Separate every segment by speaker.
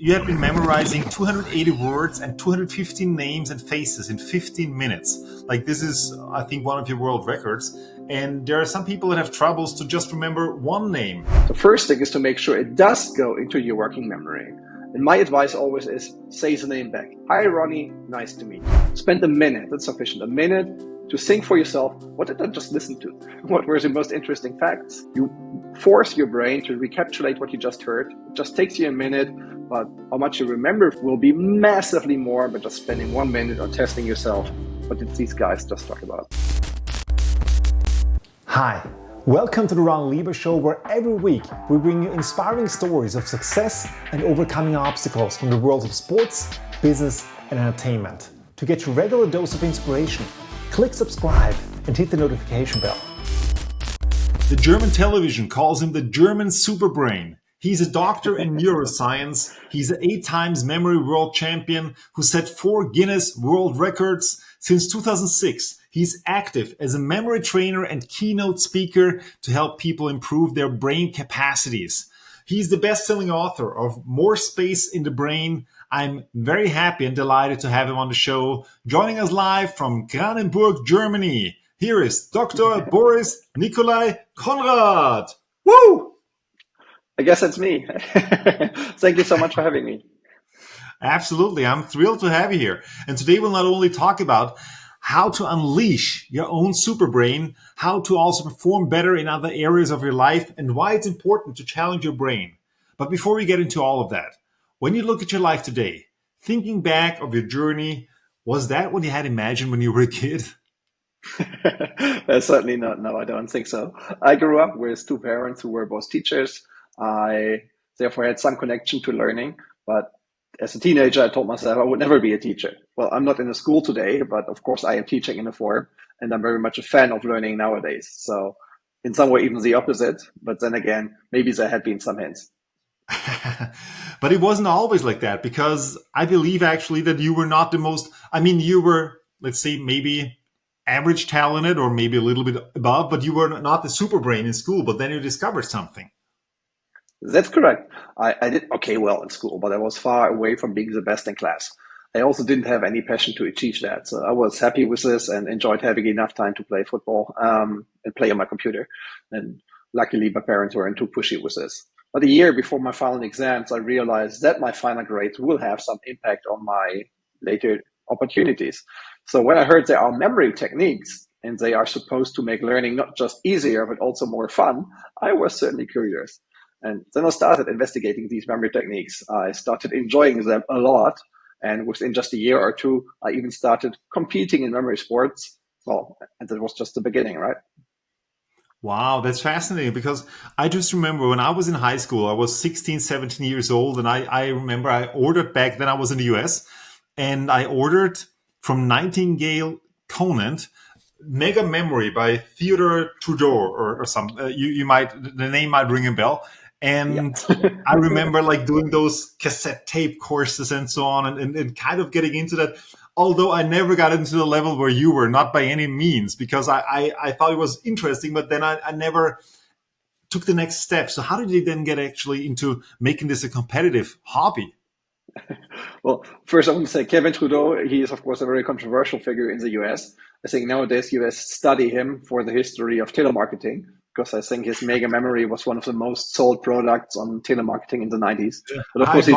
Speaker 1: You have been memorizing 280 words and 215 names and faces in 15 minutes. Like, this is, I think, one of your world records. And there are some people that have troubles to just remember one name.
Speaker 2: The first thing is to make sure it does go into your working memory. And my advice always is, say the name back. Hi, Ronny, nice to meet you. Spend a minute, that's sufficient, a minute to think for yourself, what did I just listen to? What were the most interesting facts? You force your brain to recapitulate what you just heard. It just takes you a minute, but how much you remember will be massively more by just spending 1 minute on testing yourself. What did these guys just talk about?
Speaker 3: Hi, welcome to the Ronny Leber Show, where every week we bring you inspiring stories of success and overcoming obstacles from the worlds of sports, business, and entertainment. To get your regular dose of inspiration, click subscribe and hit the notification bell.
Speaker 1: The German television calls him the German superbrain. He's a doctor in neuroscience. He's an 8 times memory world champion who set 4 Guinness World Records. Since 2006, he's active as a memory trainer and keynote speaker to help people improve their brain capacities. He's the best-selling author of More Space in the Brain. I'm very happy and delighted to have him on the show. Joining us live from Kranenburg, Germany, here is Dr. Boris Nikolai Konrad. Woo!
Speaker 2: I guess that's me. Thank you so much for having me.
Speaker 1: Absolutely. I'm thrilled to have you here. And today we'll not only talk about how to unleash your own superbrain, how to also perform better in other areas of your life, and why it's important to challenge your brain. But before we get into all of that, when you look at your life today, thinking back of your journey, was that what you had imagined when you were a kid?
Speaker 2: Certainly not. No, I don't think so. I grew up with 2 parents who were both teachers. I therefore had some connection to learning, but as a teenager, I told myself I would never be a teacher. Well, I'm not in a school today, but of course I am teaching in a form, and I'm very much a fan of learning nowadays. So in some way, even the opposite. But then again, maybe there had been some hints.
Speaker 1: But it wasn't always like that, because I believe actually that you were not the most, you were, let's say, maybe average talented or maybe a little bit above, but you were not the super brain in school, but then you discovered something.
Speaker 2: That's correct. I did okay well in school, but I was far away from being the best in class. I also didn't have any passion to achieve that. So I was happy with this and enjoyed having enough time to play football and play on my computer. And luckily, my parents weren't too pushy with this. But a year before my final exams, I realized that my final grades will have some impact on my later opportunities. So when I heard there are memory techniques and they are supposed to make learning not just easier, but also more fun, I was certainly curious. And then I started investigating these memory techniques. I started enjoying them a lot. And within just a year or two, I even started competing in memory sports. Well, and that was just the beginning, right?
Speaker 1: Wow, that's fascinating, because I just remember when I was in high school, I was 16, 17 years old. And I remember I ordered back then, I was in the US, and I ordered from Nightingale Conant Mega Memory by Theodore Tudor or some, the name might ring a bell. And yeah. I remember like doing those cassette tape courses and so on and kind of getting into that. Although I never got into the level where you were, not by any means, because I thought it was interesting, but then I never took the next step. So how did you then get actually into making this a competitive hobby?
Speaker 2: Well, first I want to say Kevin Trudeau, he is of course a very controversial figure in the US. I think nowadays US study him for the history of telemarketing, because I think his mega memory was one of the most sold products on telemarketing in the 90s. But of course,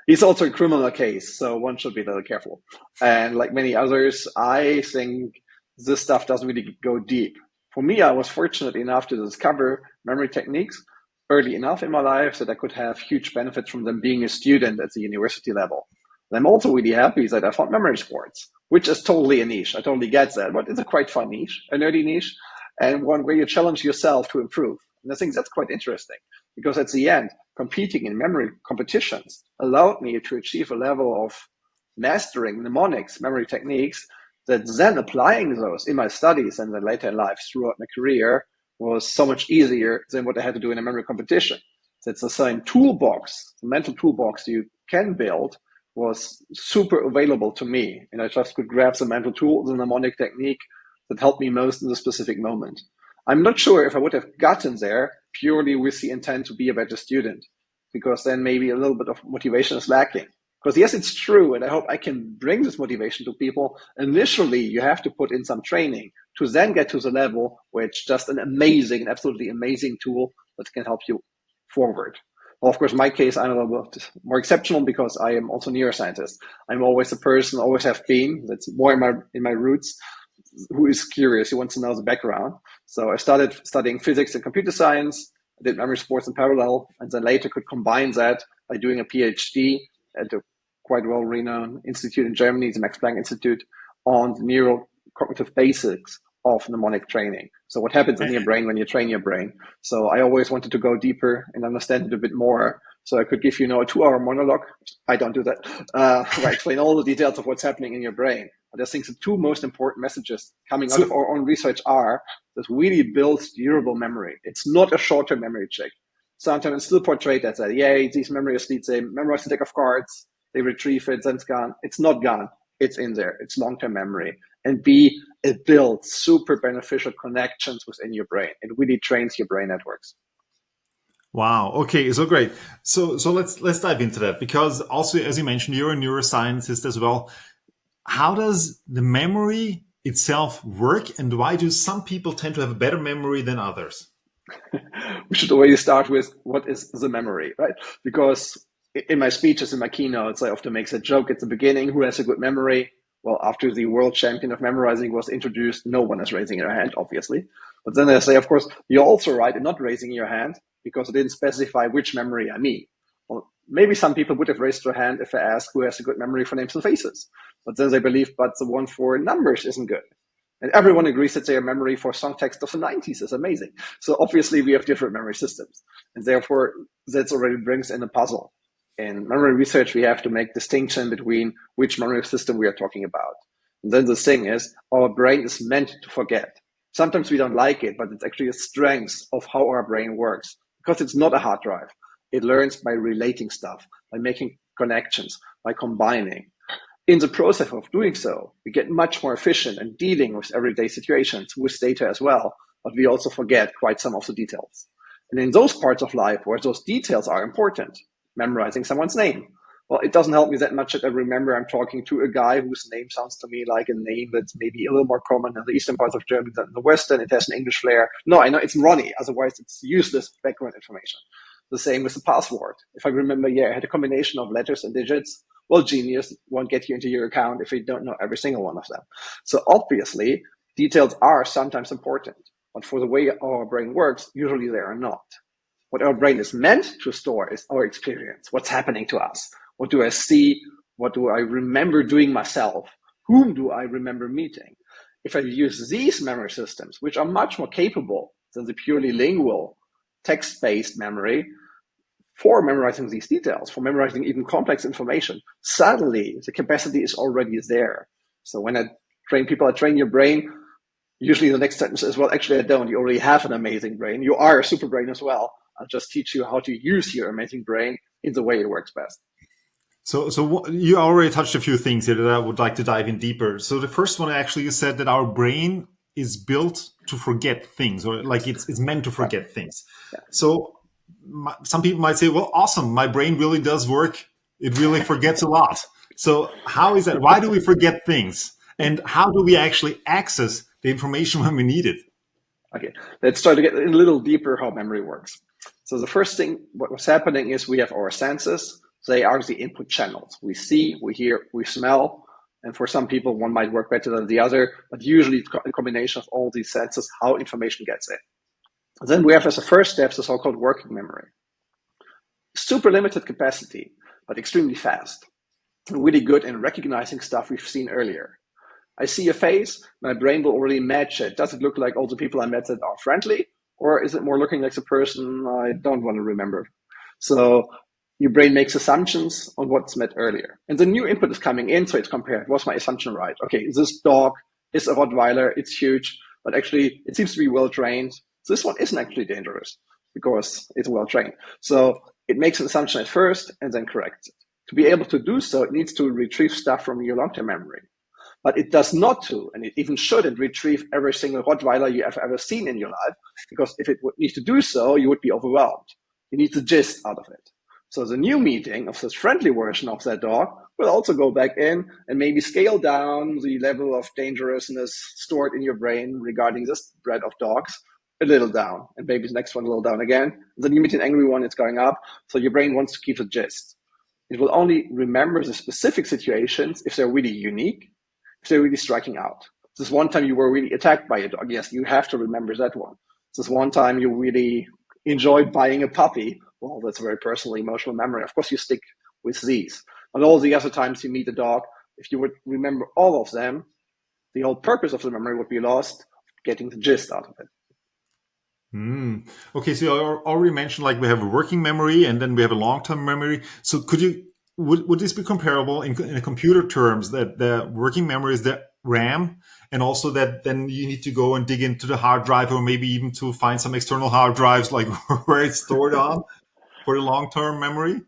Speaker 2: he's also a criminal case, so one should be a little careful. And like many others, I think this stuff doesn't really go deep. For me, I was fortunate enough to discover memory techniques early enough in my life that I could have huge benefits from them being a student at the university level. And I'm also really happy that I found memory sports, which is totally a niche. I totally get that, but it's a quite fun niche, a nerdy niche, and one where you challenge yourself to improve. And I think that's quite interesting, because at the end, competing in memory competitions allowed me to achieve a level of mastering mnemonics, memory techniques, that then applying those in my studies and then later in life throughout my career was so much easier than what I had to do in a memory competition. So it's the same toolbox, the mental toolbox you can build was super available to me. And I just could grab the mental tool, the mnemonic technique that helped me most in the specific moment. I'm not sure if I would have gotten there purely with the intent to be a better student. because then maybe a little bit of motivation is lacking. Because yes, it's true, and I hope I can bring this motivation to people. Initially, you have to put in some training to then get to the level where it's just an amazing, absolutely amazing tool that can help you forward. Well, of course, in my case, I'm a little bit more exceptional because I am also a neuroscientist. I'm always a person, always have been, that's more in my roots, who is curious, who wants to know the background. So I started studying physics and computer science. I did memory sports in parallel, and then later could combine that by doing a PhD at a quite well-renowned institute in Germany, the Max Planck Institute, on the neurocognitive basics of mnemonic training. So what happens in your brain when you train your brain. So I always wanted to go deeper and understand it a bit more. So I could give you a 2-hour monologue. I don't do that. Where I explain all the details of what's happening in your brain. But I think the two most important messages coming out of our own research are that really builds durable memory. It's not a short-term memory check. Sometimes it's still portrayed as a, yay, these memory athletes, they memorize the deck of cards, they retrieve it, then it's gone. It's not gone. It's in there. It's long-term memory. And B, it builds super beneficial connections within your brain. It really trains your brain networks.
Speaker 1: Wow. Okay. So great. So let's dive into that, because also, as you mentioned, you're a neuroscientist as well. How does the memory itself work, and why do some people tend to have a better memory than others?
Speaker 2: We should always start with what is the memory, right? Because in my speeches, in my keynotes, I often make a joke at the beginning, who has a good memory? Well, after the world champion of memorizing was introduced, no one is raising their hand, obviously. But then they say, of course, you're also right in not raising your hand because it didn't specify which memory I mean. Well, maybe some people would have raised their hand if I asked who has a good memory for names and faces. But then they believe, but the one for numbers isn't good. And everyone agrees that their memory for song text of the 90s is amazing. So obviously we have different memory systems. And therefore, that already brings in a puzzle. In memory research, we have to make distinction between which memory system we are talking about. And then the thing is, our brain is meant to forget. Sometimes we don't like it, but it's actually a strength of how our brain works, because it's not a hard drive. It learns by relating stuff, by making connections, by combining. In the process of doing so, we get much more efficient in dealing with everyday situations, with data as well, but we also forget quite some of the details. And in those parts of life where those details are important, memorizing someone's name, well, it doesn't help me that much that I remember I'm talking to a guy whose name sounds to me like a name that's maybe a little more common in the eastern parts of Germany than in the western. It has an English flair. No, I know it's Ronny, otherwise it's useless background information. The same with the password. If I remember, I had a combination of letters and digits. Well, genius won't get you into your account if you don't know every single one of them. So obviously, details are sometimes important, but for the way our brain works, usually they are not. What our brain is meant to store is our experience, what's happening to us. What do I see? What do I remember doing myself? Whom do I remember meeting? If I use these memory systems, which are much more capable than the purely lingual, text-based memory, for memorizing these details, for memorizing even complex information, suddenly the capacity is already there. So when I train people, I train your brain, usually the next sentence is, well, actually I don't. You already have an amazing brain. You are a super brain as well. I'll just teach you how to use your amazing brain in the way it works best.
Speaker 1: So you already touched a few things here that I would like to dive in deeper. So the first one, actually, you said that our brain is built to forget things, or like it's meant to forget things.
Speaker 2: Yeah.
Speaker 1: So some people might say, well, awesome, my brain really does work. It really forgets a lot. So how is that? Why do we forget things? And how do we actually access the information when we need it?
Speaker 2: Okay, let's try to get a little deeper how memory works. So the first thing, what's happening is we have our senses. They are the input channels. We see, we hear, we smell. And for some people, one might work better than the other, but usually it's a combination of all these senses, how information gets in. Then we have as a first step the so-called working memory. Super limited capacity, but extremely fast. Really good in recognizing stuff we've seen earlier. I see a face, my brain will already match it. Does it look like all the people I met that are friendly? Or is it more looking like the person I don't want to remember? So your brain makes assumptions on what's met earlier. And the new input is coming in, so it's compared. Was my assumption right? Okay, this dog is a Rottweiler, it's huge, but actually it seems to be well-trained. This one isn't actually dangerous because it's well-trained. So it makes an assumption at first and then corrects it. To be able to do so, it needs to retrieve stuff from your long-term memory. But it does not to, and it even shouldn't retrieve every single Rottweiler you have ever seen in your life, because if it would need to do so, you would be overwhelmed. You need the gist out of it. So the new meeting of this friendly version of that dog will also go back in and maybe scale down the level of dangerousness stored in your brain regarding this breed of dogs a little down, and maybe the next one a little down again. Then you meet an angry one, it's going up. So your brain wants to keep the gist. It will only remember the specific situations if they're really unique, if they're really striking out. This one time you were really attacked by a dog, yes, you have to remember that one. This one time you really enjoyed buying a puppy, well, that's a very personal, emotional memory. Of course, you stick with these. And all the other times you meet a dog, if you would remember all of them, the whole purpose of the memory would be lost, getting the gist out of it.
Speaker 1: Okay, so you already mentioned like we have a working memory and then we have a long-term memory. So would this be comparable in a computer terms that the working memory is the RAM, and also that then you need to go and dig into the hard drive, or maybe even to find some external hard drives like where it's stored on for the long-term memory?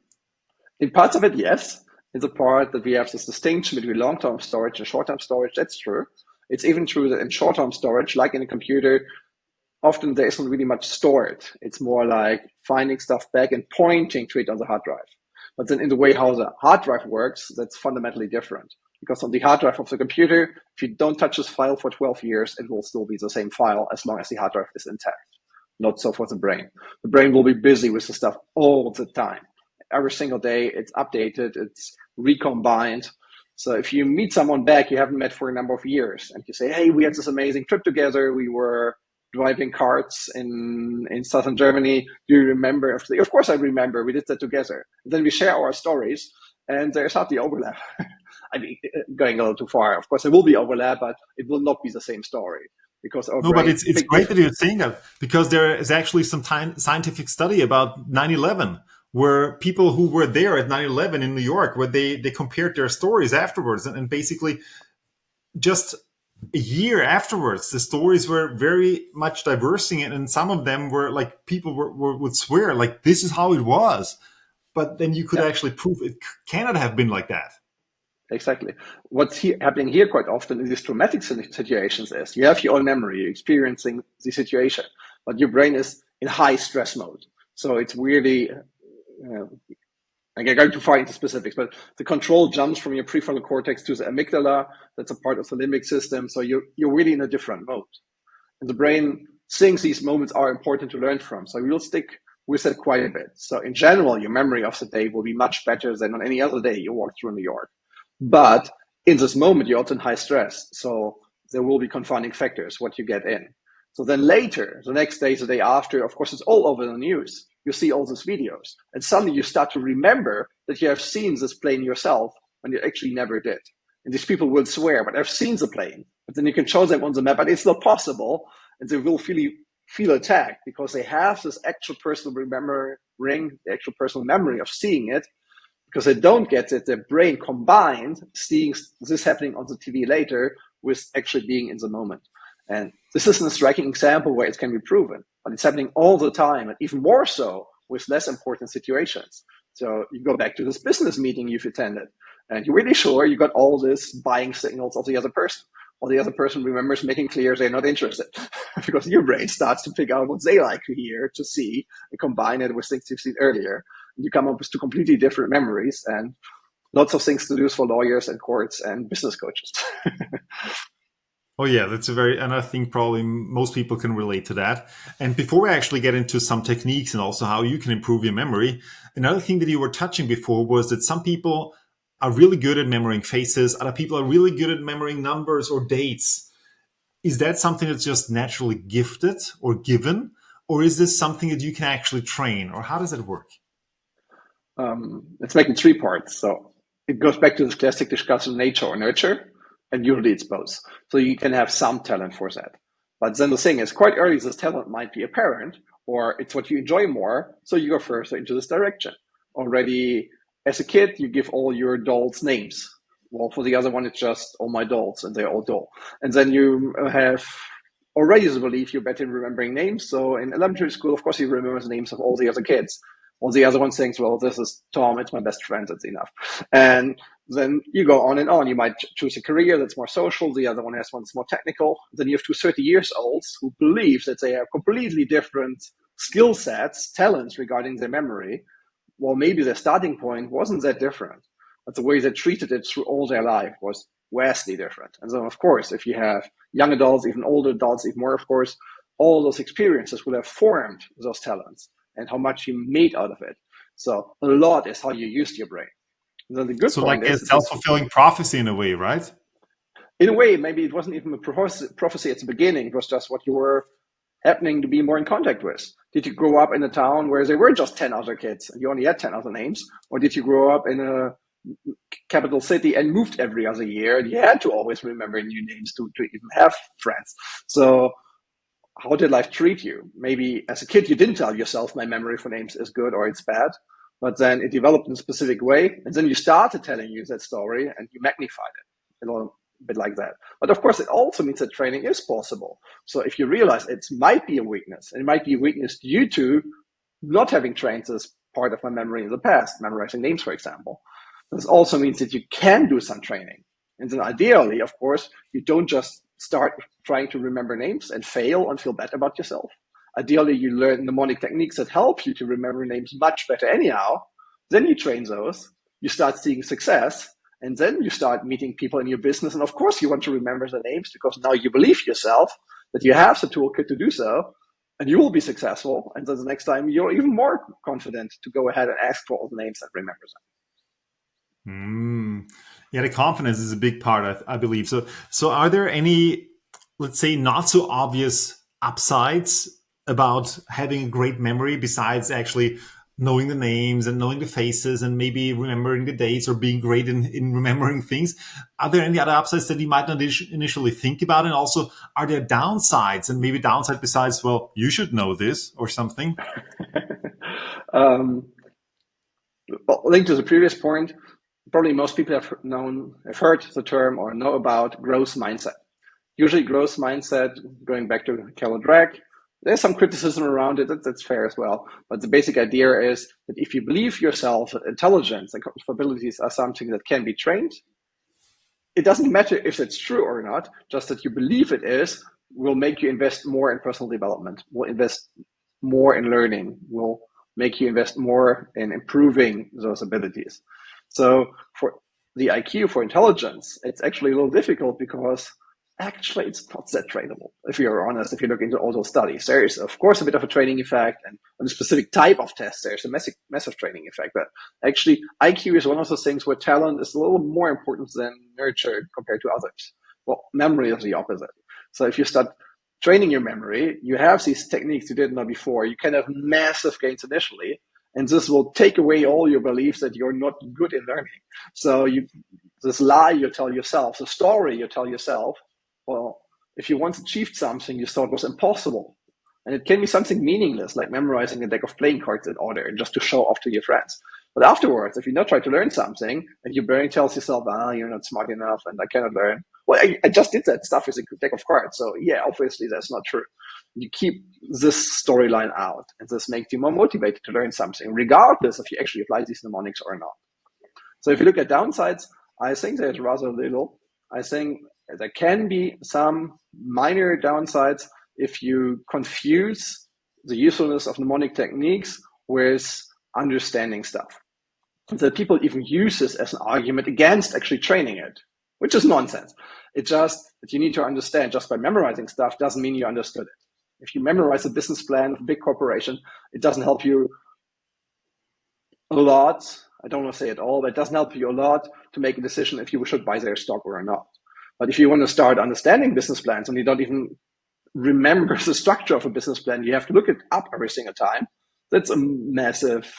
Speaker 2: In parts of it, yes. In the part that we have this distinction between long-term storage and short-term storage, that's true. It's even true that in short-term storage, like in a computer, often there isn't really much stored. It's more like finding stuff back and pointing to it on the hard drive. But then in the way how the hard drive works, that's fundamentally different. Because on the hard drive of the computer, if you don't touch this file for 12 years, it will still be the same file as long as the hard drive is intact. Not so for the brain. The brain will be busy with the stuff all the time. Every single day, it's updated, it's recombined. So if you meet someone back you haven't met for a number of years, and you say, hey, we had this amazing trip together, we were driving carts in southern Germany. Do you remember? Of course I remember. We did that together. Then we share our stories, and there's hardly overlap. I mean, going a little too far. Of course, there will be overlap, but it will not be the same story. Because
Speaker 1: no, but it's great that you're saying that, because there is actually some scientific study about 9/11, where people who were there at 9/11 in New York, where they compared their stories afterwards, and basically just a year afterwards, the stories were very much diversing, and some of them were like people would swear like this is how it was, but then you could actually prove it cannot have been like that.
Speaker 2: Exactly. What's happening here quite often in these traumatic situations is you have your own memory, you're experiencing the situation, but your brain is in high stress mode. So it's really, I get going too far into specifics, but the control jumps from your prefrontal cortex to the amygdala. That's a part of the limbic system. So you're really in a different mode. And the brain thinks these moments are important to learn from. So we'll stick with that quite a bit. So in general, your memory of the day will be much better than on any other day you walk through New York. But in this moment, you're also in high stress. So there will be confounding factors, what you get in. So then later, the next day, the day after, of course, it's all over the news. You see all these videos. And suddenly you start to remember that you have seen this plane yourself when you actually never did. And these people will swear, but I've seen the plane. But then you can show them on the map, but it's not possible. And they will feel attacked because they have this actual personal remembering, the actual personal memory of seeing it. Because they don't get it, their brain combined seeing this happening on the TV later with actually being in the moment. And this is a striking example where it can be proven, but it's happening all the time, and even more so with less important situations. So you go back to this business meeting you've attended, and you're really sure you got all this buying signals of the other person. Or the other person remembers making clear they're not interested because your brain starts to pick out what they like to hear, to see, and combine it with things you've seen earlier. And you come up with two completely different memories, and lots of things to do for lawyers and courts and business coaches.
Speaker 1: Oh yeah, and I think probably most people can relate to that. And before we actually get into some techniques and also how you can improve your memory, another thing that you were touching before was that some people are really good at remembering faces. Other people are really good at remembering numbers or dates. Is that something that's just naturally gifted or given? Or is this something that you can actually train? Or how does it work?
Speaker 2: Let's make it three parts. So it goes back to this classic discussion, nature or nurture, and usually it's both. So you can have some talent for that. But then the thing is, quite early, this talent might be apparent, or it's what you enjoy more, so you go further into this direction. Already as a kid, you give all your dolls names. Well, for the other one, it's just all my dolls, and they're all doll. And then you have already the belief you're better in remembering names. So in elementary school, of course, you remember the names of all the other kids. All the other one thinks, well, this is Tom, it's my best friend, that's enough. And then you go on and on. You might choose a career that's more social. The other one has one that's more technical. Then you have two 30-year-olds who believe that they have completely different skill sets, talents regarding their memory. well, maybe their starting point wasn't that different, but the way they treated it through all their life was vastly different. And so, of course, if you have young adults, even older adults, even more, of course, all those experiences will have formed those talents and how much you made out of it. So a lot is how you used your brain. And then the good
Speaker 1: So
Speaker 2: point
Speaker 1: like a
Speaker 2: is,
Speaker 1: self-fulfilling prophecy in a way, right?
Speaker 2: in a way, maybe it wasn't even a prophecy at the beginning. It was just what you were happening to be more in contact with. Did you grow up in a town where there were just 10 other kids and you only had 10 other names? Or did you grow up in a capital city and moved every other year and you had to always remember new names to even have friends? So how did life treat you? Maybe as a kid, you didn't tell yourself my memory for names is good or it's bad, but then it developed in a specific way. And then you started telling you that story and you magnified it a little bit like that. But of course, it also means that training is possible. So if you realize it might be a weakness, and it might be a weakness due to not having trained this part of my memory in the past, memorizing names, for example, this also means that you can do some training. And then ideally, of course, you don't just start trying to remember names and fail and feel bad about yourself. Ideally, you learn mnemonic techniques that help you to remember names much better anyhow. Then you train those, you start seeing success, and then you start meeting people in your business. And of course, you want to remember the names because now you believe yourself that you have the toolkit to do so, and you will be successful. And then the next time, you're even more confident to go ahead and ask for all the names and remember them.
Speaker 1: Yeah, the confidence is a big part, I believe. So are there any, let's say, not so obvious upsides about having a great memory besides actually knowing the names and knowing the faces and maybe remembering the dates or being great in remembering things? Are there any other upsides that you might not initially think about? And also, are there downsides, and maybe downside besides, well, you should know this or something?
Speaker 2: Well, linked to the previous point, probably most people have heard the term or know about growth mindset. Usually growth mindset, going back to Carol Drake, there's some criticism around it, that's fair as well. But the basic idea is that if you believe yourself, intelligence and capabilities are something that can be trained, it doesn't matter if it's true or not, just that you believe it is, will make you invest more in personal development, will invest more in learning, will make you invest more in improving those abilities. So for the IQ, for intelligence, it's actually a little difficult because actually it's not that trainable. If you're honest, if you look into all those studies, there is of course a bit of a training effect, and on a specific type of test, there's a massive training effect. But actually IQ is one of those things where talent is a little more important than nurture compared to others. Well, memory is the opposite. So if you start training your memory, you have these techniques you didn't know before, you can have massive gains initially, and this will take away all your beliefs that you're not good in learning. So this lie you tell yourself, the story you tell yourself, well, if you once achieved something you thought was impossible, and it can be something meaningless, like memorizing a deck of playing cards in order just to show off to your friends. But afterwards, if you now try to learn something and your brain tells yourself, you're not smart enough and I cannot learn. Well, I just did that stuff with a deck of cards. So yeah, obviously that's not true. You keep this storyline out, and this makes you more motivated to learn something, regardless if you actually apply these mnemonics or not. So if you look at downsides, I think there's rather little. I think there can be some minor downsides if you confuse the usefulness of mnemonic techniques with understanding stuff. And that people even use this as an argument against actually training it, which is nonsense. It's just that you need to understand just by memorizing stuff doesn't mean you understood it. If you memorize a business plan of a big corporation, it doesn't help you a lot. I don't want to say at all, but it doesn't help you a lot to make a decision if you should buy their stock or not. But if you want to start understanding business plans and you don't even remember the structure of a business plan, you have to look it up every single time. That's a massive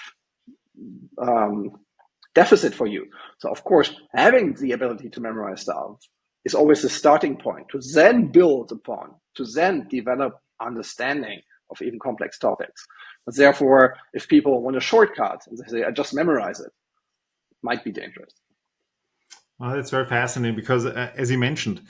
Speaker 2: deficit for you. So of course, having the ability to memorize stuff is always the starting point to then build upon, to then develop understanding of even complex topics. But therefore, if people want a shortcut and they say, I just memorize it, might be dangerous.
Speaker 1: Well, that's very fascinating because, as you mentioned,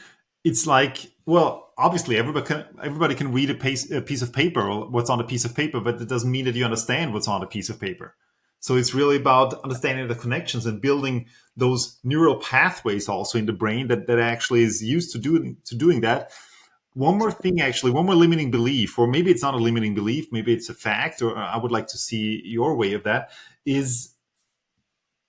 Speaker 1: it's like, well, obviously everybody can read a piece of paper or what's on a piece of paper, but it doesn't mean that you understand what's on a piece of paper. So it's really about understanding the connections and building those neural pathways also in the brain that actually is used to doing that. One more thing, actually, one more limiting belief, or maybe it's not a limiting belief, maybe it's a fact, or I would like to see your way of that, is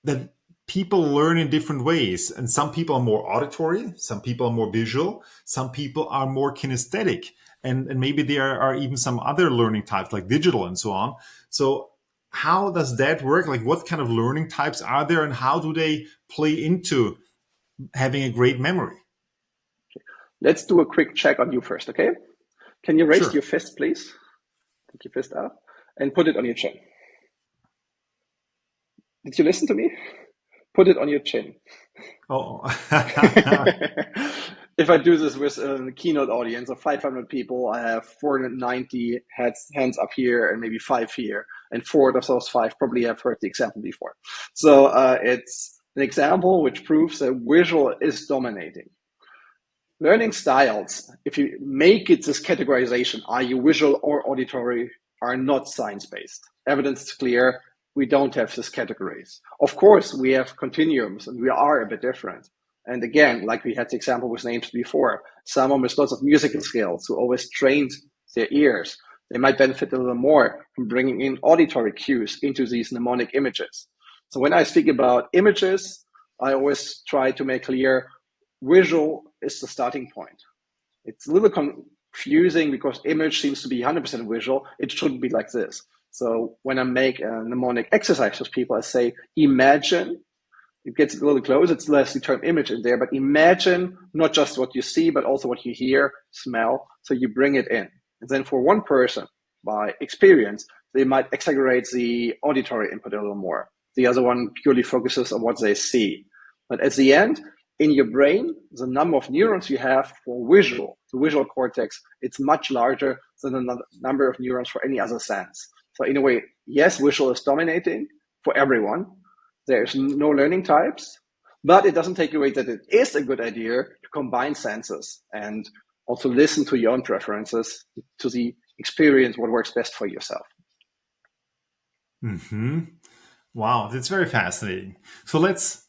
Speaker 1: that people learn in different ways. And some people are more auditory, some people are more visual, some people are more kinesthetic. And maybe there are even some other learning types like digital and so on. So how does that work? Like what kind of learning types are there and how do they play into having a great memory?
Speaker 2: Let's do a quick check on you first, okay? Can you raise
Speaker 1: Sure.
Speaker 2: your fist, please? Take your fist up and put it on your chin. Did you listen to me? Put it on your chin.
Speaker 1: Oh.
Speaker 2: If I do this with a keynote audience of 500 people, I have 490 hands up here and maybe 5 here. And 4 of those 5 probably have heard the example before. So it's an example which proves that visual is dominating. Learning styles, if you make it this categorization, are you visual or auditory, are not science-based. Evidence is clear. We don't have these categories. Of course, we have continuums and we are a bit different. And again, like we had the example with names before, someone with lots of musical skills who always trained their ears, they might benefit a little more from bringing in auditory cues into these mnemonic images. So when I speak about images, I always try to make clear visual is the starting point. It's a little confusing because image seems to be 100% visual. It shouldn't be like this. So when I make a mnemonic exercise with people, I say, imagine. It gets a little close. It's less the term image in there, but imagine not just what you see, but also what you hear, smell. So you bring it in. And then for one person, by experience, they might exaggerate the auditory input a little more. The other one purely focuses on what they see. But at the end, in your brain, the number of neurons you have for visual, the visual cortex, it's much larger than the number of neurons for any other sense. So in a way, yes, visual is dominating for everyone. There's no learning types, but it doesn't take away that it is a good idea to combine senses and also listen to your own preferences to the experience what works best for yourself.
Speaker 1: Mm-hmm. Wow, that's very fascinating. So let's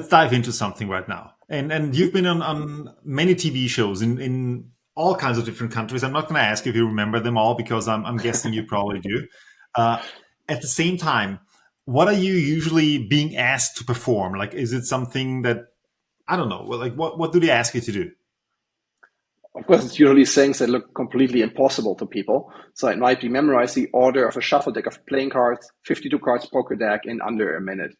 Speaker 1: dive into something right now. And you've been on many TV shows in all kinds of different countries. I'm not going to ask if you remember them all because I'm guessing you probably do. Uh, at the same time, what are you usually being asked to perform? Like, is it something that I don't know? Like, what do they ask you to do?
Speaker 2: Of course, it's usually things that look completely impossible to people. So it might be memorize the order of a shuffle deck of playing cards, 52 cards poker deck in under a minute.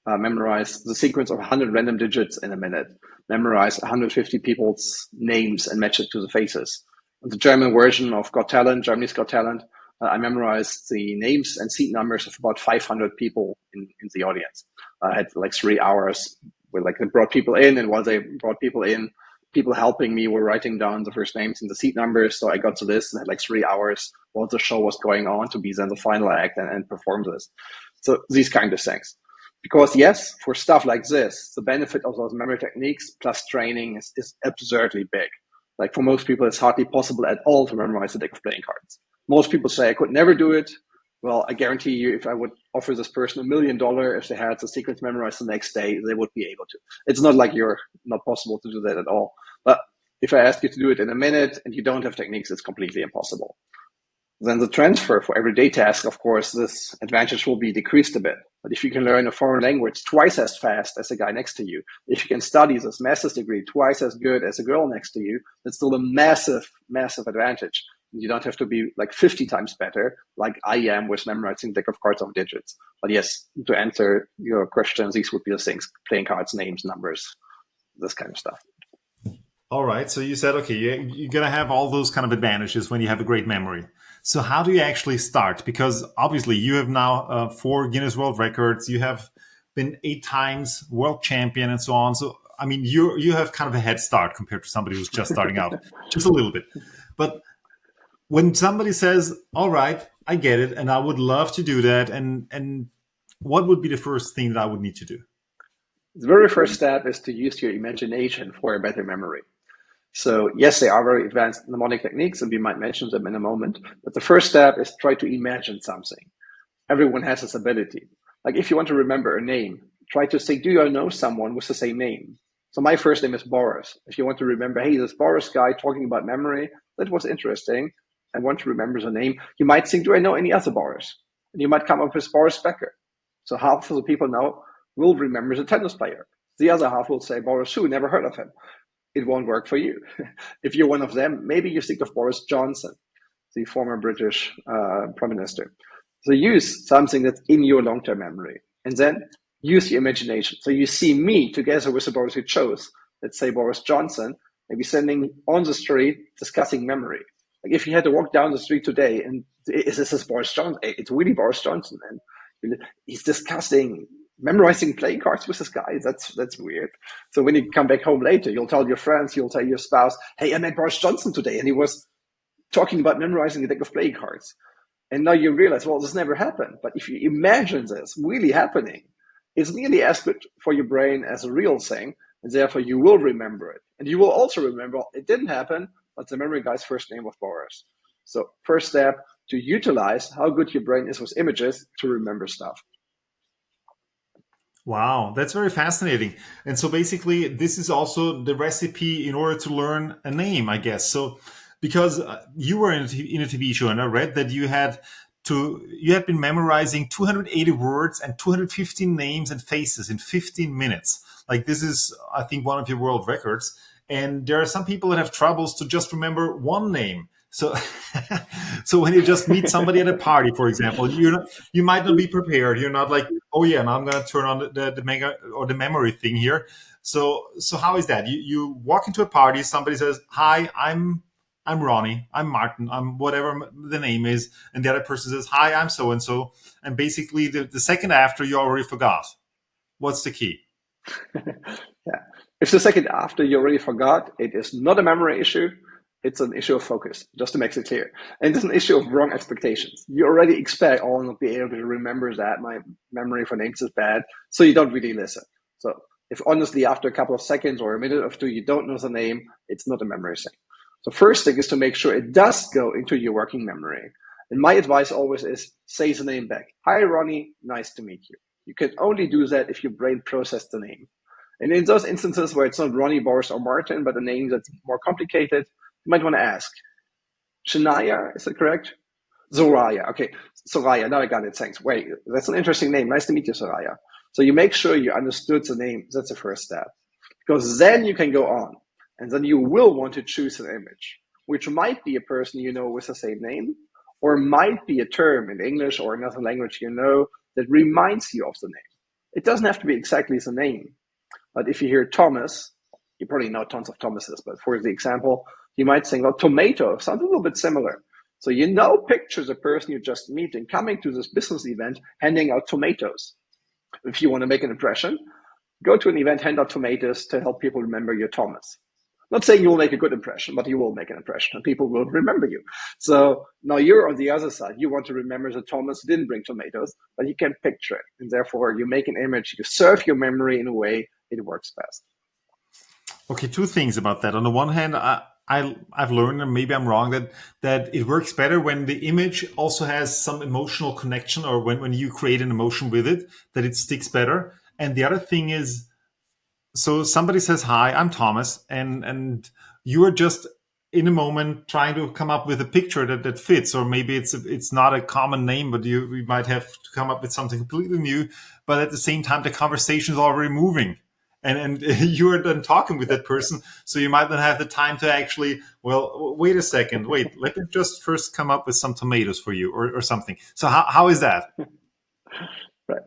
Speaker 2: Memorize the sequence of 100 random digits in a minute. Memorize 150 people's names and match it to the faces. The German version of Got Talent, Germany's Got Talent, I memorized the names and seat numbers of about 500 people in the audience. I had like 3 hours where like they brought people in, and while they brought people in, people helping me were writing down the first names and the seat numbers. So I got to this and had like 3 hours while the show was going on to be then the final act and perform this. So these kind of things. Because yes, for stuff like this, the benefit of those memory techniques plus training is absurdly big. Like for most people, it's hardly possible at all to memorize a deck of playing cards. Most people say I could never do it. Well, I guarantee you, if I would offer this person $1 million, if they had the sequence memorized the next day, they would be able to. It's not like you're not possible to do that at all. But if I ask you to do it in a minute and you don't have techniques, it's completely impossible. Then the transfer for everyday tasks, of course, this advantage will be decreased a bit. But if you can learn a foreign language twice as fast as the guy next to you, if you can study this master's degree twice as good as the girl next to you, that's still a massive, massive advantage. You don't have to be like 50 times better, like I am with memorizing a deck of cards of digits. But yes, to answer your question, these would be the things: playing cards, names, numbers, this kind of stuff.
Speaker 1: All right. So you said, okay, you're going to have all those kind of advantages when you have a great memory. So how do you actually start? Because obviously you have now 4 Guinness World Records. You have been 8 times world champion and so on. So, I mean, you have kind of a head start compared to somebody who's just starting out, just a little bit. But when somebody says, all right, I get it, and I would love to do that, and what would be the first thing that I would need to do?
Speaker 2: The very first step is to use your imagination for a better memory. So yes, they are very advanced mnemonic techniques, and we might mention them in a moment. But the first step is try to imagine something. Everyone has this ability. Like if you want to remember a name, try to think, do you know someone with the same name? So my first name is Boris. If you want to remember, hey, this Boris guy talking about memory, that was interesting. I want to remember the name. You might think, do I know any other Boris? And you might come up with Boris Becker. So half of the people know will remember the tennis player. The other half will say, Boris who, never heard of him. It won't work for you. If you're one of them, maybe you think of Boris Johnson, the former British Prime Minister. So use something that's in your long-term memory. And then use your imagination. So you see me together with the Boris you chose, let's say Boris Johnson, maybe standing on the street discussing memory. Like if you had to walk down the street today and is this Boris Johnson? It's really Boris Johnson. And he's discussing, memorizing playing cards with this guy. That's weird. So when you come back home later, you'll tell your friends, you'll tell your spouse, hey, I met Boris Johnson today and he was talking about memorizing a deck of playing cards. And now you realize, well, this never happened. But if you imagine this really happening, it's nearly as good for your brain as a real thing. And therefore, you will remember it. And you will also remember, it didn't happen, but the memory guy's first name was Boris. So first step, to utilize how good your brain is with images to remember stuff.
Speaker 1: Wow, that's very fascinating. And so basically, this is also the recipe in order to learn a name, I guess. So because you were in a TV show, and I read that you had been memorizing 280 words and 215 names and faces in 15 minutes. Like this is, I think, one of your world records. And there are some people that have troubles to just remember one name. So, so when you just meet somebody at a party, for example, you might not be prepared. You're not like, oh yeah, now I'm going to turn on the mega or the memory thing here. So how is that? You walk into a party, somebody says, "Hi, I'm Ronny, I'm Martin, I'm whatever the name is," and the other person says, "Hi, I'm so and so," and basically the second after you already forgot. What's the key?
Speaker 2: Yeah, if the second after you already forgot, it is not a memory issue. It's an issue of focus, just to make it clear. And it's an issue of wrong expectations. You already expect, oh, I'll not be able to remember that. My memory for names is bad. So you don't really listen. So if honestly, after a couple of seconds or a minute or two, you don't know the name, it's not a memory thing. So first thing is to make sure it does go into your working memory. And my advice always is say the name back. Hi, Ronny, nice to meet you. You can only do that if your brain processed the name. And in those instances where it's not Ronny, Boris, or Martin, but a name that's more complicated, you might want to ask, Shania, is that correct? Soraya, okay, Soraya, now I got it, thanks. Wait, that's an interesting name. Nice to meet you, Soraya. So you make sure you understood the name. That's the first step. Because then you can go on. And then you will want to choose an image, which might be a person you know with the same name, or might be a term in English or another language you know that reminds you of the name. It doesn't have to be exactly the name. But if you hear Thomas, you probably know tons of Thomases, but for the example, you might think, well, tomato sounds a little bit similar. So you now picture the person you just meet and coming to this business event, handing out tomatoes. If you want to make an impression, go to an event, hand out tomatoes to help people remember your Thomas. Not saying you will make a good impression, but you will make an impression and people will remember you. So now you're on the other side. You want to remember that Thomas didn't bring tomatoes, but you can picture it. And therefore you make an image, you serve your memory in a way it works best.
Speaker 1: Okay, two things about that. On the one hand, I've learned, and maybe I'm wrong, that it works better when the image also has some emotional connection, or when you create an emotion with it, that it sticks better. And the other thing is, so somebody says, "Hi, I'm Thomas," and you are just in a moment trying to come up with a picture that fits, or maybe it's not a common name, but we might have to come up with something completely new. But at the same time, the conversation is already moving. And you are then talking with that person, so you might not have the time to actually, well, wait a second, let me just first come up with some tomatoes for you or something. So how is that?
Speaker 2: Right.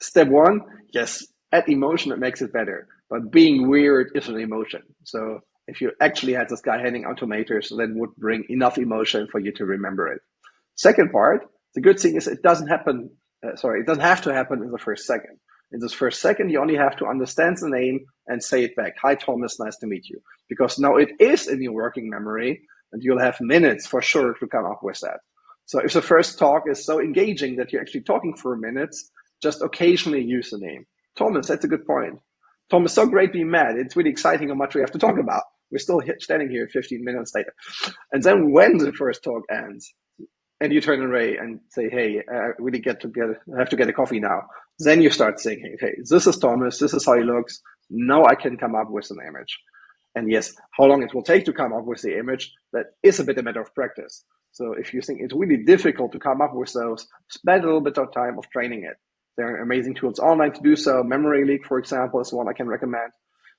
Speaker 2: Step one, yes, add emotion, it makes it better. But being weird is an emotion. So if you actually had this guy handing out tomatoes, that would bring enough emotion for you to remember it. Second part, the good thing is it doesn't have to happen in the first second. In this first second, you only have to understand the name and say it back. Hi, Thomas, nice to meet you. Because now it is in your working memory, and you'll have minutes for sure to come up with that. So if the first talk is so engaging that you're actually talking for minutes, just occasionally use the name. Thomas, that's a good point. Thomas, so great we met. It's really exciting how much we have to talk about. We're still standing here 15 minutes later. And then when the first talk ends, and you turn away and say, hey, I really have to get a coffee now. Then you start saying, hey, this is Thomas, this is how he looks. Now I can come up with an image. And yes, how long it will take to come up with the image, that is a bit a matter of practice. So if you think it's really difficult to come up with those, spend a little bit of time of training it. There are amazing tools online to do so. Memory Leak, for example, is one I can recommend.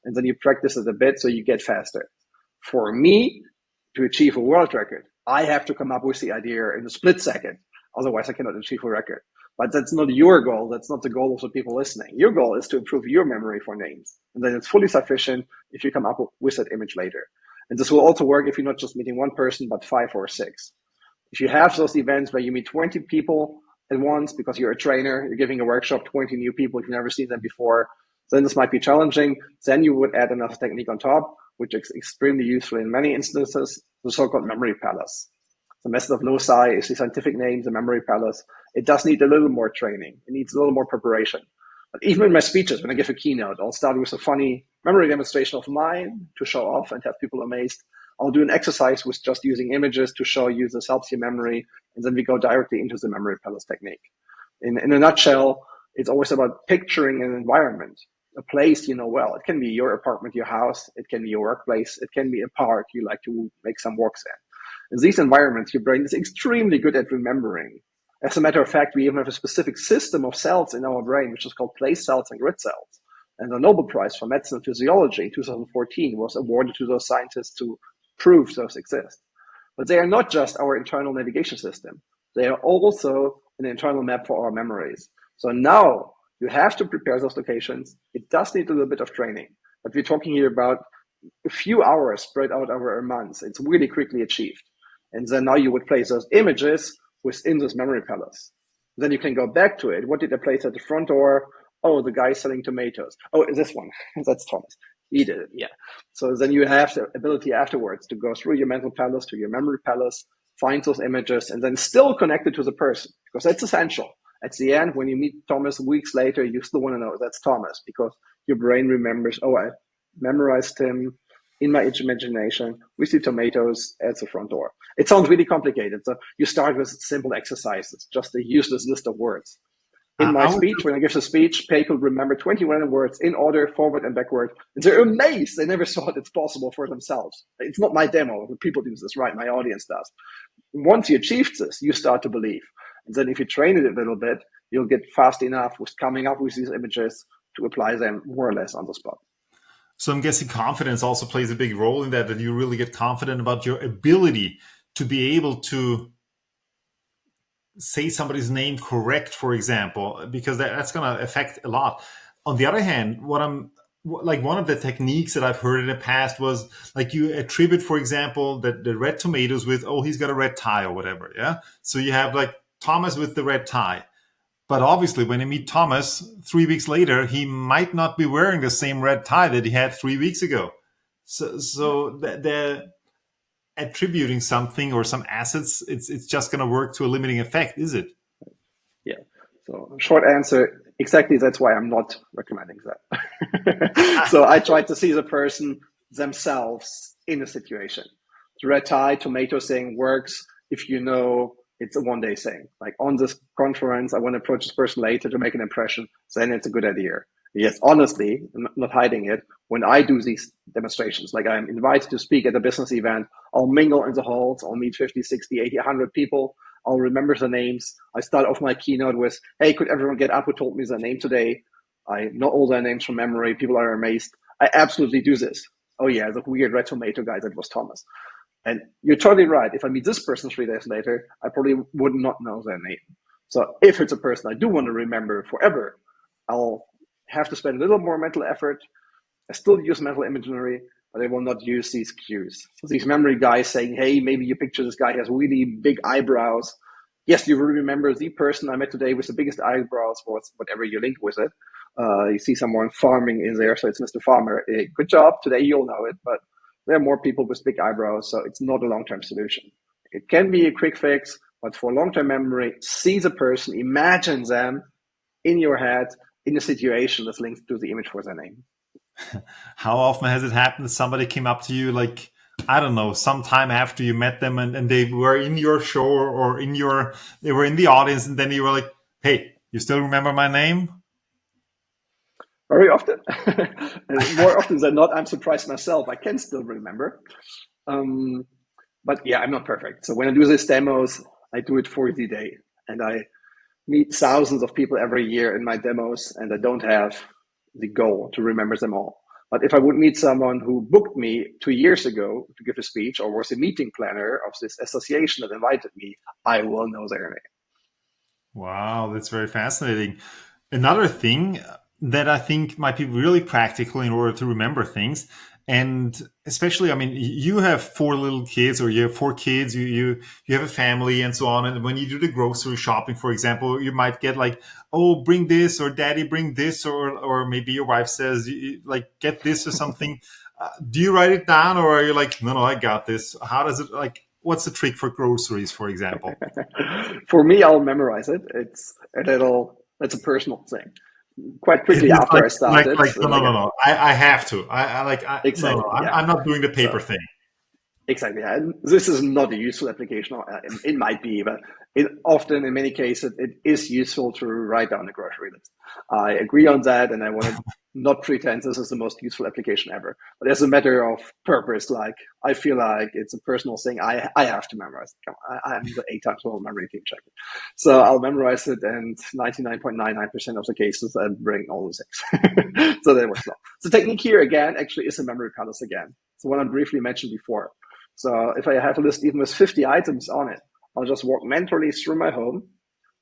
Speaker 2: And then you practice it a bit so you get faster. For me, to achieve a world record, I have to come up with the idea in a split second. Otherwise, I cannot achieve a record. But that's not your goal. That's not the goal of the people listening. Your goal is to improve your memory for names. And then it's fully sufficient if you come up with that image later. And this will also work if you're not just meeting one person, but 5 or 6. If you have those events where you meet 20 people at once because you're a trainer, you're giving a workshop, 20 new people, you've never seen them before, then this might be challenging. Then you would add another technique on top, which is extremely useful in many instances, the so-called memory palace. The method of loci is the scientific name, the memory palace. It does need a little more training. It needs a little more preparation. But even in my speeches, when I give a keynote, I'll start with a funny memory demonstration of mine to show off and have people amazed. I'll do an exercise with just using images to show you this helps your memory. And then we go directly into the memory palace technique. In a nutshell, it's always about picturing an environment, a place you know well. It can be your apartment, your house. It can be your workplace. It can be a park you like to make some walks in. In these environments, your brain is extremely good at remembering. As a matter of fact, we even have a specific system of cells in our brain, which is called place cells and grid cells. And the Nobel Prize for Medicine and Physiology in 2014 was awarded to those scientists to prove those exist. But they are not just our internal navigation system. They are also an internal map for our memories. So now you have to prepare those locations. It does need a little bit of training, but we're talking here about a few hours spread out over a month. It's really quickly achieved. And then now you would place those images within this memory palace. Then you can go back to it. What did I place at the front door? Oh, the guy selling tomatoes. Oh, this one. That's Thomas. He did it. Yeah. So then you have the ability afterwards to go through your mental palace to your memory palace, find those images, and then still connect it to the person, because that's essential. At the end, when you meet Thomas weeks later, you still want to know that's Thomas, because your brain remembers, oh, I memorized him in my imagination with the tomatoes at the front door. It sounds really complicated. So you start with simple exercises, just a useless list of words. In my speech, when I give the speech, people remember 21 words in order, forward and backward. And they're amazed. They never thought it's possible for themselves. It's not my demo. People do this, right? My audience does. Once you achieve this, you start to believe. And then if you train it a little bit, you'll get fast enough with coming up with these images to apply them more or less on the spot.
Speaker 1: So I'm guessing confidence also plays a big role in that you really get confident about your ability to be able to say somebody's name correct, for example, because that's going to affect a lot. On the other hand, one of the techniques that I've heard in the past was like you attribute, for example, the red tomatoes with, oh, he's got a red tie or whatever. Yeah. So you have like Thomas with the red tie. But obviously, when you meet Thomas 3 weeks later, he might not be wearing the same red tie that he had 3 weeks ago. So the attributing something or some assets, it's just going to work to a limiting effect, is it?
Speaker 2: Yeah. So short answer, exactly that's why I'm not recommending that. So I try to see the person themselves in a situation. The red tie, tomato thing works if you know it's a one-day thing. Like on this conference, I want to approach this person later to make an impression, then it's a good idea. Yes, honestly, I'm not hiding it. When I do these demonstrations, like I'm invited to speak at a business event, I'll mingle in the halls, I'll meet 50, 60, 80, 100 people. I'll remember the names. I start off my keynote with, hey, could everyone get up who told me their name today? I know all their names from memory. People are amazed. I absolutely do this. Oh yeah, the weird red tomato guy, that was Thomas. And you're totally right. If I meet this person 3 days later, I probably would not know their name. So if it's a person I do want to remember forever, I'll have to spend a little more mental effort. I still use mental imagery, but I will not use these cues. So these memory guys saying, hey, maybe you picture this guy has really big eyebrows. Yes, you will remember the person I met today with the biggest eyebrows, or whatever you link with it. You see someone farming in there, so it's Mr. Farmer. Good job. Today you'll know it, but there are more people with big eyebrows, so it's not a long-term solution. It can be a quick fix, but for long-term memory, see the person, imagine them in your head, in a situation that's linked to the image for their name.
Speaker 1: How often has it happened that somebody came up to you, like, I don't know, sometime after you met them and they were in your show or they were in the audience, and then you were like, hey, you still remember my name?
Speaker 2: Very often. And more often than not, I'm surprised myself. I can still remember. But yeah, I'm not perfect. So when I do these demos, I do it for the day. And I meet thousands of people every year in my demos, and I don't have the goal to remember them all. But if I would meet someone who booked me 2 years ago to give a speech or was a meeting planner of this association that invited me, I will know their name.
Speaker 1: Wow, that's very fascinating. Another thing that I think might be really practical in order to remember things, and especially, I mean, you have 4 little kids, or you have 4 kids, you have a family, and so on. And when you do the grocery shopping, for example, you might get like, "Oh, bring this," or "Daddy, bring this," or maybe your wife says, like, "Get this" or something. Do you write it down, or are you like, "No, no, I got this"? How does it like? What's the trick for groceries, for example?
Speaker 2: For me, I'll memorize it. It's a personal thing. Quite
Speaker 1: It
Speaker 2: quickly
Speaker 1: is
Speaker 2: after I started,
Speaker 1: like no, no, no, no. I have to. No, no.
Speaker 2: exactly, yeah.
Speaker 1: I'm not doing the paper
Speaker 2: So
Speaker 1: thing.
Speaker 2: exactly. And this is not a useful application. It might be, but often, in many cases, it is useful to write down the grocery list. I agree on that, and I want to not pretend this is the most useful application ever. But as a matter of purpose, like I feel like it's a personal thing. I have to memorize it. Come on, I'm the 8 times memory team checker. So I'll memorize it, and 99.99% of the cases I bring all the things. So that works well. The technique here again actually is a memory palace again. So what I briefly mentioned before. So if I have a list even with 50 items on it, I'll just walk mentally through my home.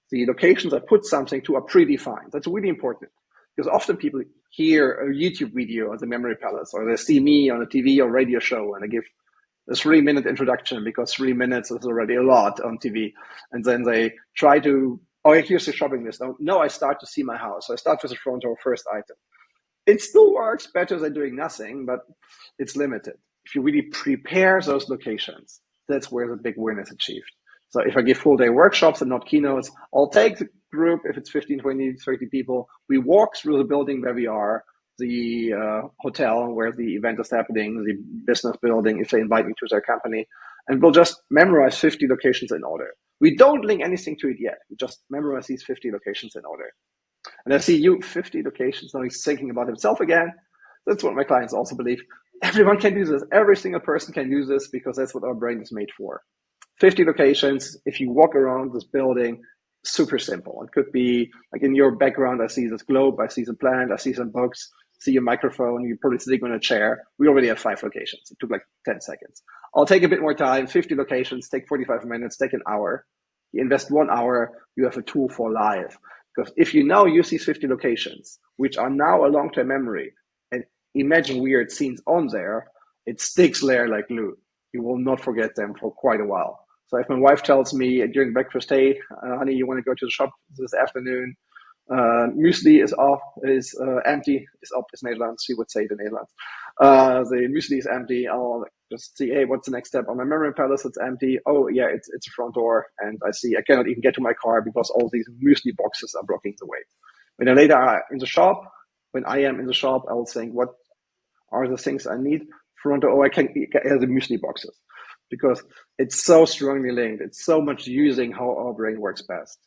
Speaker 2: The locations I put something to are predefined. That's really important because often people hear a YouTube video as a memory palace, or they see me on a TV or radio show and I give a 3-minute introduction because 3 minutes is already a lot on TV. And then they try to, oh, here's the shopping list. No, I start to see my house. So I start with the front door first item. It still works better than doing nothing, but it's limited. If you really prepare those locations, that's where the big win is achieved. So if I give full day workshops and not keynotes, I'll take the group, if it's 15, 20, 30 people, we walk through the building where we are, the hotel where the event is happening, the business building, if they invite me to their company, and we'll just memorize 50 locations in order. We don't link anything to it yet. We just memorize these 50 locations in order. And I see you, 50 locations, now he's thinking about himself again. That's what my clients also believe. Everyone can do this. Every single person can use this because that's what our brain is made for. 50 locations. If you walk around this building, super simple. It could be like in your background, I see this globe, I see some plant, I see some books, see your microphone, you're probably sitting on a chair. We already have 5 locations. It took like 10 seconds. I'll take a bit more time, 50 locations, take 45 minutes, take an hour. You invest 1 hour, you have a tool for live. Because if you now use these 50 locations, which are now a long-term memory, and imagine weird scenes on there, it sticks there like glue. You will not forget them for quite a while. So if my wife tells me during breakfast, hey, honey, you want to go to the shop this afternoon? Muesli is off, is empty, is op is Nederlands, she would say it in Nederlands. The muesli is empty. I'll just see, hey, what's the next step on my memory palace? It's empty. Oh yeah, it's a front door, and I see I cannot even get to my car because all these muesli boxes are blocking the way. When I later in the shop, when I am in the shop, I will think, what are the things I need? Front door, oh, I can get the muesli boxes because it's so strongly linked. It's so much using how our brain works best.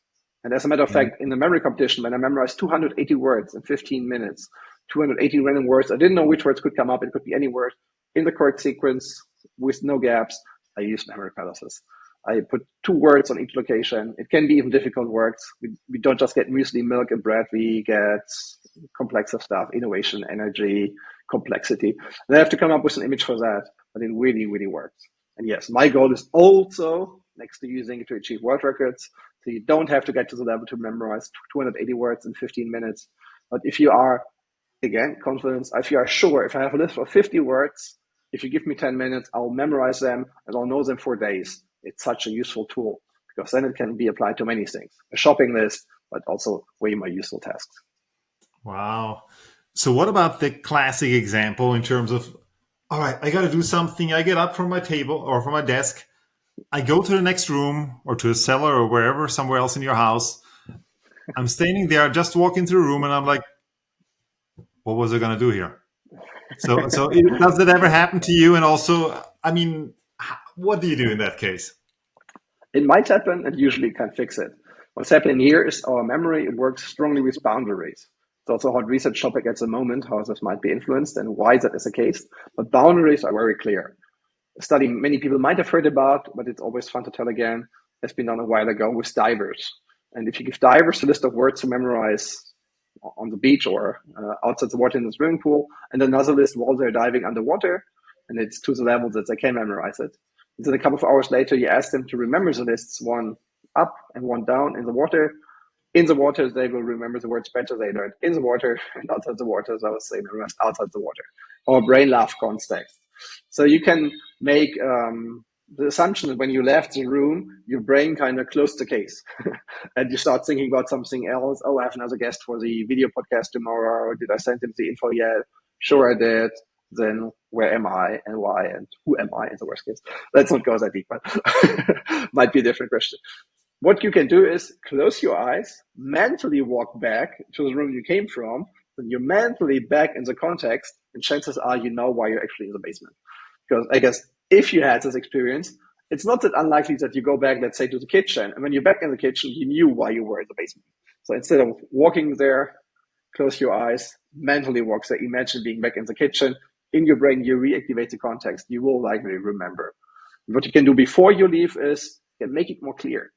Speaker 2: And as a matter of fact, in the memory competition, when I memorized 280 words in 15 minutes, 280 random words, I didn't know which words could come up. It could be any word in the correct sequence with no gaps. I used memory palaces. I put 2 words on each location. It can be even difficult words. We don't just get muesli, milk, and bread. We get complex stuff, innovation, energy, complexity. And I have to come up with an image for that, but it really, really works. And yes, my goal is also, next to using it to achieve world records, so you don't have to get to the level to memorize 280 words in 15 minutes. But if you are, again, confidence, if you are sure, if I have a list of 50 words, if you give me 10 minutes, I'll memorize them and I'll know them for days. It's such a useful tool because then it can be applied to many things. A shopping list, but also way more useful tasks.
Speaker 1: Wow. So what about the classic example in terms of, all right, I got to do something. I get up from my table or from my desk. I go to the next room or to a cellar or wherever, somewhere else in your house. I'm standing there, just walk into the room, and I'm like, what was I going to do here? So does that ever happen to you? And also, I mean, what do you do in that case?
Speaker 2: It might happen, and usually can fix it. What's happening here is our memory works strongly with boundaries. It's also a hot research topic at the moment, how this might be influenced and why that is the case. But boundaries are very clear. A study many people might have heard about, but it's always fun to tell again, has been done a while ago with divers. And if you give divers a list of words to memorize on the beach or outside the water in the swimming pool, and another list while they're diving underwater, and it's to the level that they can memorize it. And then a couple of hours later, you ask them to remember the lists, one up and one down in the water. In the water, they will remember the words better they learned in the water, and outside the water, as I was saying, the rest outside the water. Or brain love context. So you can make the assumption that when you left the room, your brain kind of closed the case and you start thinking about something else. Oh, I have another guest for the video podcast tomorrow. Did I send him the info yet? Sure, I did. Then where am I and why and who am I in the worst case? Let's not go that deep, but might be a different question. What you can do is close your eyes, mentally walk back to the room you came from, then you're mentally back in the context, and chances are you know why you're actually in the basement. Because I guess if you had this experience, it's not that unlikely that you go back, let's say, to the kitchen, and when you're back in the kitchen, you knew why you were in the basement. So instead of walking there, close your eyes, mentally walk there, imagine being back in the kitchen. In your brain, you reactivate the context. You will likely remember. What you can do before you leave is make it more clear.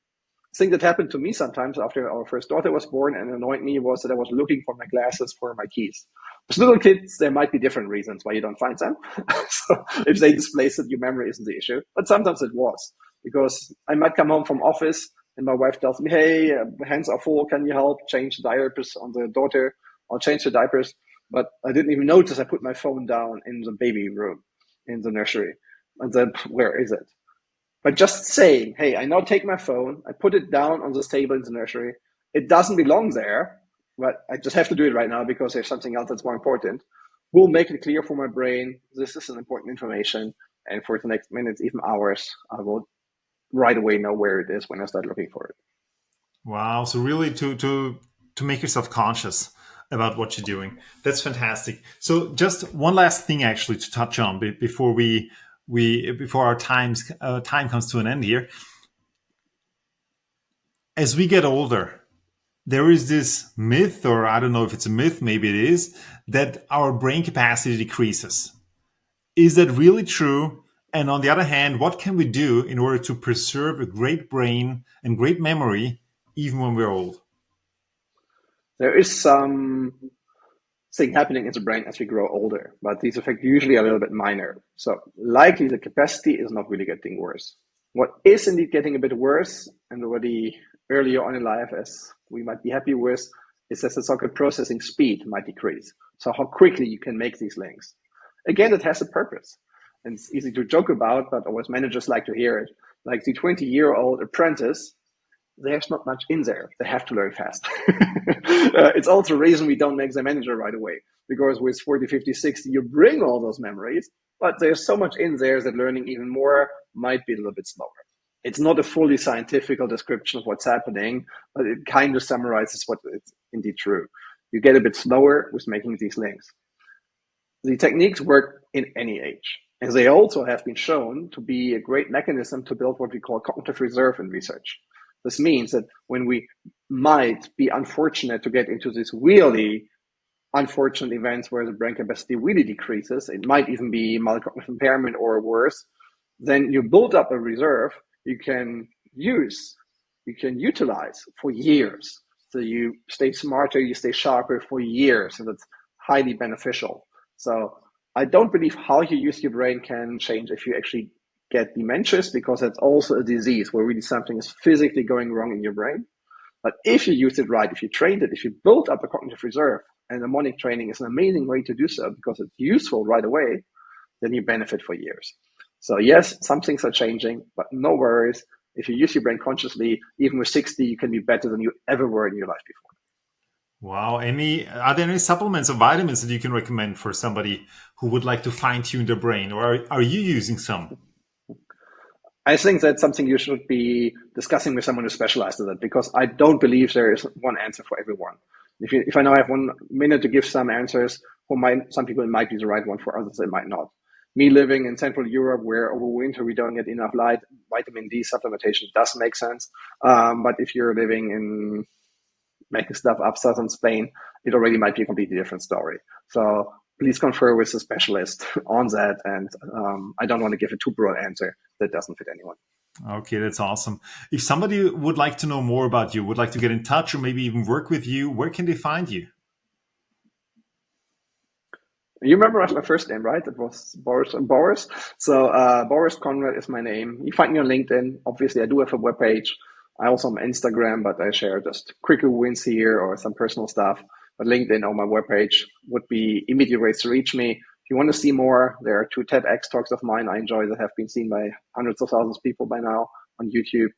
Speaker 2: Thing that happened to me sometimes after our first daughter was born and annoyed me was that I was looking for my glasses for my keys. With little kids, there might be different reasons why you don't find them. So if they displace it, your memory isn't the issue. But sometimes it was, because I might come home from office and my wife tells me, hey, hands are full, can you help change the diapers on the daughter? I'll change the diapers. But I didn't even notice I put my phone down in the baby room in the nursery. And then, where is it? But just saying, hey, I now take my phone, I put it down on this table in the nursery. It doesn't belong there, but I just have to do it right now because there's something else that's more important. Will make it clear for my brain, this is an important information. And for the next minutes, even hours, I will right away know where it is when I start looking for it.
Speaker 1: Wow. So really to make yourself conscious about what you're doing. That's fantastic. So just one last thing actually to touch on before before our time comes to an end here. As we get older, there is this myth, or I don't know if it's a myth, maybe it is, that our brain capacity decreases. Is that really true? And on the other hand, what can we do in order to preserve a great brain and great memory even when we're old?
Speaker 2: There is some thing happening in the brain as we grow older, but these effects usually are a little bit minor. So likely the capacity is not really getting worse. What is indeed getting a bit worse, and already earlier on in life, as we might be happy with, is that the so-called processing speed might decrease. So how quickly you can make these links. Again, it has a purpose. And it's easy to joke about, but always managers like to hear it. Like the 20-year-old apprentice, there's not much in there. They have to learn fast. It's also a reason we don't make the manager right away, because with 40, 50, 60, you bring all those memories, but there's so much in there that learning even more might be a little bit slower. It's not a fully scientific description of what's happening, but it kind of summarizes what is indeed true. You get a bit slower with making these links. The techniques work in any age, and they also have been shown to be a great mechanism to build what we call cognitive reserve in research. This means that when we might be unfortunate to get into these really unfortunate events where the brain capacity really decreases, it might even be mild cognitive impairment or worse, then you build up a reserve you can use, you can utilize for years. So you stay smarter, you stay sharper for years, and that's highly beneficial. So I don't believe how you use your brain can change if you actually get dementias, because that's also a disease where really something is physically going wrong in your brain. But if you use it right, if you trained it, if you build up a cognitive reserve, and mnemonic training is an amazing way to do so because it's useful right away, then you benefit for years. So yes, some things are changing, but no worries. If you use your brain consciously, even with 60, you can be better than you ever were in your life before.
Speaker 1: Wow. Are there any supplements or vitamins that you can recommend for somebody who would like to fine-tune their brain, or are you using some?
Speaker 2: I think that's something you should be discussing with someone who specializes in it, because I don't believe there is one answer for everyone. If I now have 1 minute to give some answers, some people it might be the right one, for others it might not. Me living in Central Europe, where over winter we don't get enough light, vitamin D supplementation does make sense. But if you're living in making stuff up southern Spain, it already might be a completely different story. So please confer with a specialist on that. And I don't want to give a too broad answer that doesn't fit anyone.
Speaker 1: Okay, that's awesome. If somebody would like to know more about you, would like to get in touch or maybe even work with you, where can they find you?
Speaker 2: You remember my first name, right? It was Boris. Boris. So Boris Konrad is my name. You find me on LinkedIn. Obviously, I do have a webpage. I also have Instagram, but I share just quicker wins here or some personal stuff. But LinkedIn or my webpage would be immediate ways to reach me. If you want to see more, there are 2 TEDx talks of mine I enjoy that have been seen by hundreds of thousands of people by now on YouTube.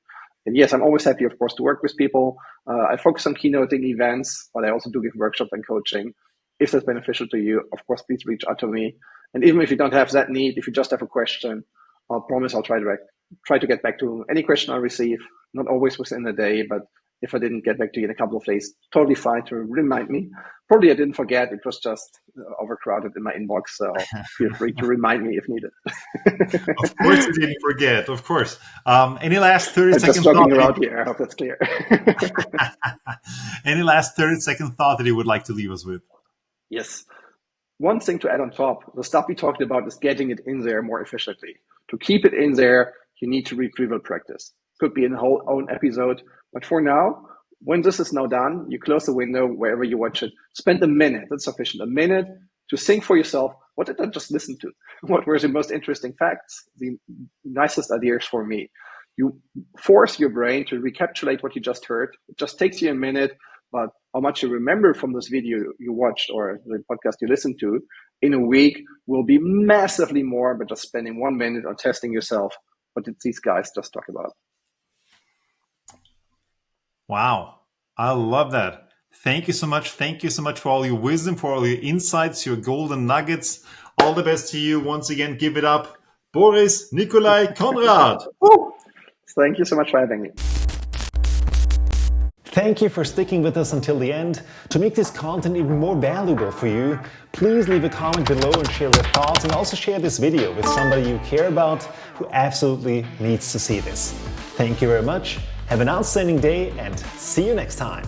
Speaker 2: And yes, I'm always happy, of course, to work with people. I focus on keynoting events, but I also do give workshops and coaching. If that's beneficial to you, of course, please reach out to me. And even if you don't have that need, if you just have a question, I'll promise I'll try to get back to any question I receive. Not always within the day, but if I didn't get back to you in a couple of days, totally fine to remind me. Probably I didn't forget. It was just overcrowded in my inbox. So feel free to remind me if needed.
Speaker 1: Of course, you didn't forget. Of course. Any last 30
Speaker 2: I'm
Speaker 1: second
Speaker 2: just joking
Speaker 1: thought?
Speaker 2: around here. I hope that's clear.
Speaker 1: Any last 30-second thought that you would like to leave us with?
Speaker 2: Yes. One thing to add on top, the stuff we talked about is getting it in there more efficiently. To keep it in there, you need to retrieval practice. Could be in a whole own episode. But for now, when this is now done, you close the window wherever you watch it. Spend a minute, that's sufficient, a minute to think for yourself, what did I just listen to? What were the most interesting facts, the nicest ideas for me? You force your brain to recapitulate what you just heard. It just takes you a minute, but how much you remember from this video you watched or the podcast you listened to in a week will be massively more, but just spending 1 minute on testing yourself. What did these guys just talk about?
Speaker 1: Wow. I love that. Thank you so much. Thank you so much for all your wisdom, for all your insights, your golden nuggets. All the best to you. Once again, give it up. Boris Nikolai Konrad.
Speaker 2: Thank you so much for having me.
Speaker 3: Thank you for sticking with us until the end. To make this content even more valuable for you, please leave a comment below and share your thoughts, and also share this video with somebody you care about who absolutely needs to see this. Thank you very much. Have an outstanding day and see you next time.